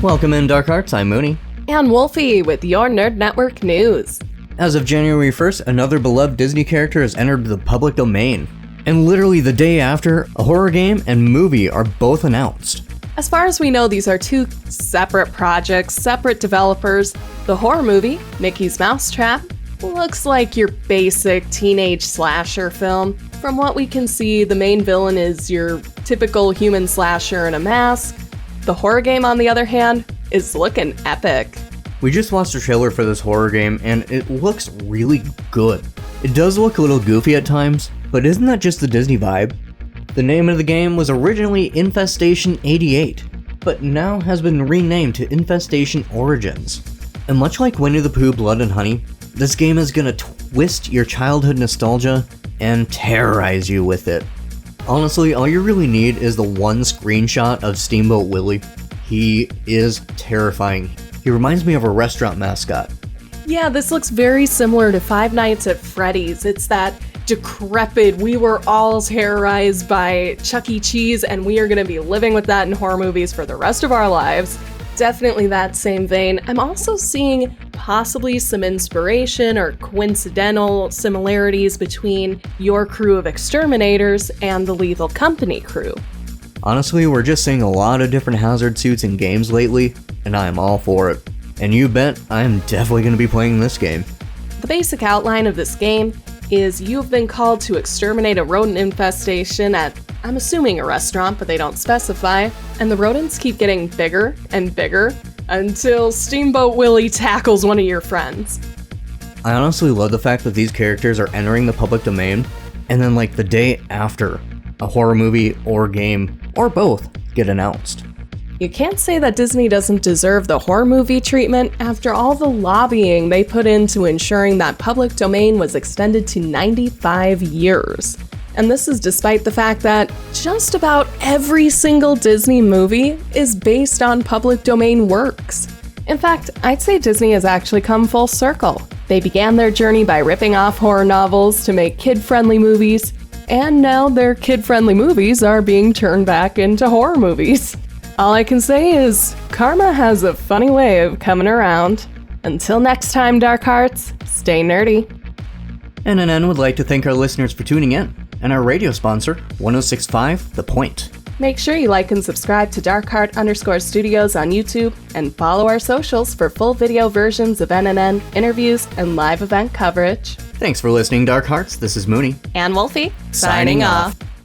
Welcome in, Dark Hearts. I'm Mooney. And Wolfie with your Nerd Network news. As of January 1st, another beloved Disney character has entered the public domain. And literally the day after, a horror game and movie are both announced. As far as we know, these are two separate projects, separate developers. The horror movie, Mickey's Mousetrap, looks like your basic teenage slasher film. From what we can see, the main villain is your typical human slasher in a mask. The horror game, on the other hand, is looking epic. We just watched a trailer for this horror game, and it looks really good. It does look a little goofy at times, but isn't that just the Disney vibe? The name of the game was originally Infestation 88, but now has been renamed to Infestation Origins. And much like Winnie the Pooh Blood and Honey, this game is gonna twist your childhood nostalgia and terrorize you with it. Honestly, all you really need is the one screenshot of Steamboat Willie. He is terrifying. He reminds me of a restaurant mascot. Yeah, this looks very similar to Five Nights at Freddy's. It's that decrepit, we were all terrorized by Chuck E. Cheese, and we are going to be living with that in horror movies for the rest of our lives. Definitely that same vein. I'm also seeing possibly some inspiration or coincidental similarities between your crew of exterminators and the Lethal Company crew. Honestly, we're just seeing a lot of different hazard suits in games lately, and I am all for it. And you bet I'm definitely going to be playing this game. The basic outline of this game is you've been called to exterminate a rodent infestation at, I'm assuming, a restaurant, but they don't specify, and the rodents keep getting bigger and bigger until Steamboat Willie tackles one of your friends. I honestly love the fact that these characters are entering the public domain, and then like the day after, a horror movie or game, or both, get announced. You can't say that Disney doesn't deserve the horror movie treatment after all the lobbying they put into ensuring that public domain was extended to 95 years. And this is despite the fact that just about every single Disney movie is based on public domain works. In fact, I'd say Disney has actually come full circle. They began their journey by ripping off horror novels to make kid-friendly movies, and now their kid-friendly movies are being turned back into horror movies. All I can say is, karma has a funny way of coming around. Until next time, Dark Hearts, stay nerdy. NNN would like to thank our listeners for tuning in, and our radio sponsor, 1065 The Point. Make sure you like and subscribe to DarkHeart_Studios on YouTube, and follow our socials for full video versions of NNN, interviews, and live event coverage. Thanks for listening, Dark Hearts. This is Mooney. And Wolfie, signing off.